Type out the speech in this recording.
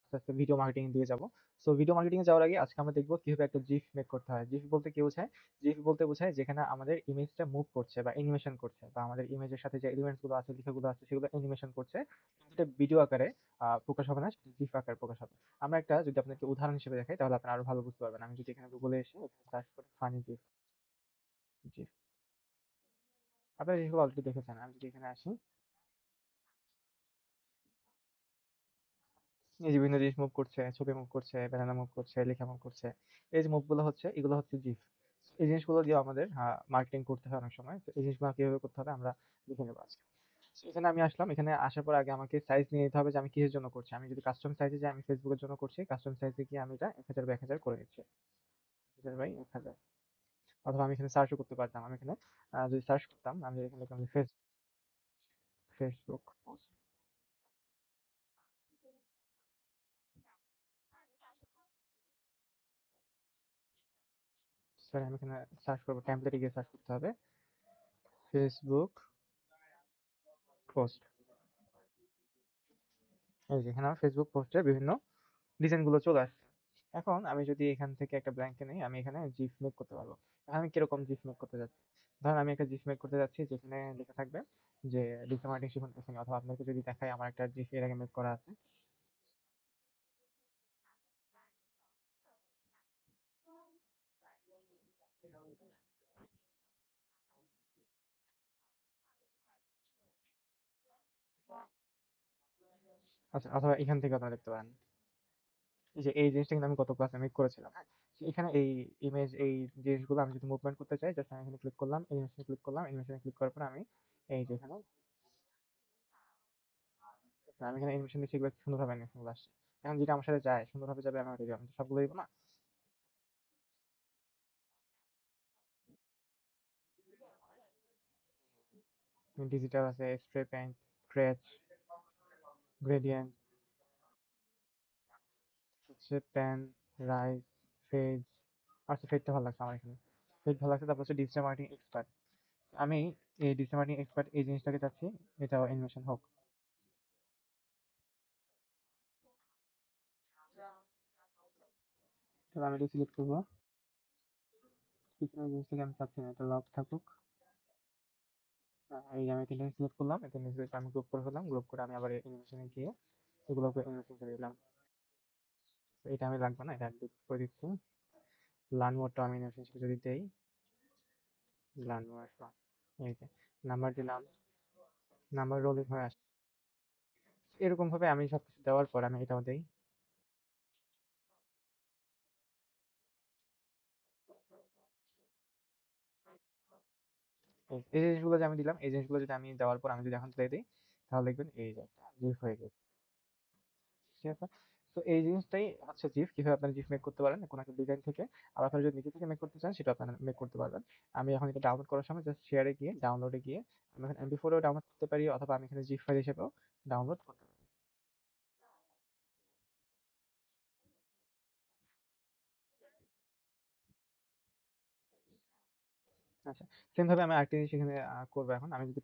আস্তে আস্তে video marketing এর দিকে যাবো। সো ভিডিও মার্কেটিং এ যাওয়ার আগে আজকে আমরা দেখবো কিভাবে একটা জিফ মেক করতে হয়। জিফ বলতে কি বোঝায়? জিফ বলতে বোঝায় যেখানে আমাদের ইমেজটা মুভ করছে বা অ্যানিমেশন করছে, বা আমাদের ইমেজের সাথে যে এলিমেন্টস গুলো আছে, লেখাগুলো আছে, সেগুলো অ্যানিমেশন করছে, কিন্তু এটা ভিডিও আকারে প্রকাশ হবে না, সেটা জিফ আকারে প্রকাশ হবে। আমরা একটা যদি আপনাকে উদাহরণ হিসেবে দেখাই তাহলে আপনারা আরো ভালো বুঝতে পারবেন। আমি যদি এখানে গুগলে এসে সার্চ করি ফানি জিফ, জিফ, আপনারা যেগুলো অলরেডি দেখেছেন, আমি যদি এখানে আসি, এই যে বিভিন্ন জিনিস মুভ করছে, ছবি মুভ করছে, ব্যানানা মুভ করছে, লেখা মুভ করছে, এই যে মুভ গুলো হচ্ছে, এগুলো হচ্ছে জিফ। এই জিনিসগুলো দিয়ে আমাদের মার্কেটিং করতে হয় অনেক সময়। তো এই জিনিসগুলো কিভাবে করতে হবে আমরা দেখে নেবো আজকে। So, এখানে আমি আসলাম, এখানে আসার পর আগে আমাকে সাইজ নিয়ে নিতে হবে যে আমি কিসের জন্য করছি। আমি যদি কাস্টম সাইজে যাই, আমি ফেসবুকের জন্য করছি, কাস্টম সাইজে গিয়ে আমি এটা 1000 বাই 1000 করে নিচ্ছি, 1000 বাই 1000। অথবা আমি এখানে সার্চও করতে পারতাম। আমি এখানে যদি সার্চ করতাম, আমি এখানে লিখলাম ফেসবুক পোস্ট, সরি আমি এখানে সার্চ করবো, টেমপ্লেটে গিয়ে সার্চ করতে হবে ফেসবুক পোস্ট। এই যে এখানে আমার ফেসবুক পোস্টের বিভিন্ন ডিজাইন গুলো চলে আসছে। এখন আমি যদি এখান থেকে একটা ব্ল্যাঙ্ক নেই, আমি এখানে জিফ মেক করতে পারবো। এখন আমি কিরকম জিফ মেক করতে যাচ্ছি? ধরেন আমি একটা জিফ মেক করতে যাচ্ছি যেখানে লেখা থাকবে যে ডিজিটাল মার্কেটিং শিখুন এখানে, অথবা আপনাকে যদি দেখাই আমার একটা জিফ এর আগে মেক করা আছে। আচ্ছা, অথবা এখান থেকে আপনারা দেখতে পারেন। এই যে এই জিনিসটা কিন্তু আমি গত ক্লাসে মেক করেছিলাম, হ্যাঁ? এখানে এই ইমেজ, এই জিনিসগুলো আমি যদি মুভমেন্ট করতে চাই, জাস্ট আমি এখানে ক্লিক করলাম, অ্যানিমেশনে ক্লিক করলাম, অ্যানিমেশনে ক্লিক করার পর আমি এই যে এখানে আমি এখানে অ্যানিমেশন দিচ্ছি, এগুলো সুন্দরভাবে অ্যানিমেশন গুলো আসছে। এখন যেটা আমার সাথে যায়, সুন্দরভাবে যাবে, আমি ওটা দিব। আমি তো সবগুলো দিব না। ডিজিটাল আছে, স্প্রে পেইন্ট, স্ক্র্যাচ, গ্রেডিয়েন্ট, হচ্ছে পেন, রাইজ, ফেজ। আচ্ছা, ফেডটা ভালো লাগছে আমার এখানে। ফেড ভালো লাগছে। তারপর হচ্ছে ডিজিটাল মার্কেটিং এক্সপার্ট। আমি এই ডিজিটাল মার্কেটিং এক্সপার্ট এই জিনিসটাকে চাচ্ছি এটাও অ্যানিমেশন হোক। তাহলে আমি এটা সিলেক্ট করবো। পিছনের জিনিসটাকে আমি চাচ্ছি না, এটা লক থাকুক। এই যে আমি তিনটা সিলেক্ট করলাম, এই তিনটা select আমি গ্রুপ করে ফেললাম। গ্রুপ করে আমি আবার অ্যানিমেশনে গিয়ে এগুলোকে অ্যানিমেশন করে দিলাম। তো এটা আমি লাগবে না, এটা ডিলিট করে দিচ্ছি। লার্ন মোডটা আমি অ্যানিমেশন হিসেবে যদি দেই, লার্ন মোড, এই যে নাম্বার দিলাম, নাম্বার রোলিং হয়ে আসছে। এরকম ভাবে আমি সবকিছু দেওয়ার পর আমি এটাও দেই। এই জিনিসগুলো যে আমি দিলাম, এই জিনিসগুলো যদি আমি দেওয়ার পর আমি যদি এখন প্লে দিই, তাহলে দেখবেন এই যে একটা জিফ হয়ে গেছে। ঠিক আছে? তো এই জিনিসটাই হচ্ছে জিফ। কিভাবে আপনারা জিফ মেক করতে পারেন কোনো একটা ডিজাইন থেকে। আর আপনারা যদি নিজে থেকে মেক করতে চান, সেটা আপনারা মেক করতে পারবেন। আমি এখন এটা ডাউনলোড করার সময় জাস্ট শেয়ারে গিয়ে, ডাউনলোডে গিয়ে আমি এখন MP4 এও ডাউনলোড করতে পারি, অথবা আমি এখানে জিফ ফাইল হিসেবেও ডাউনলোড করতে পারি। আচ্ছা, সেম ভাবে আমি আরেকটা জিনিস এখানে করবো। এখন আমি যদি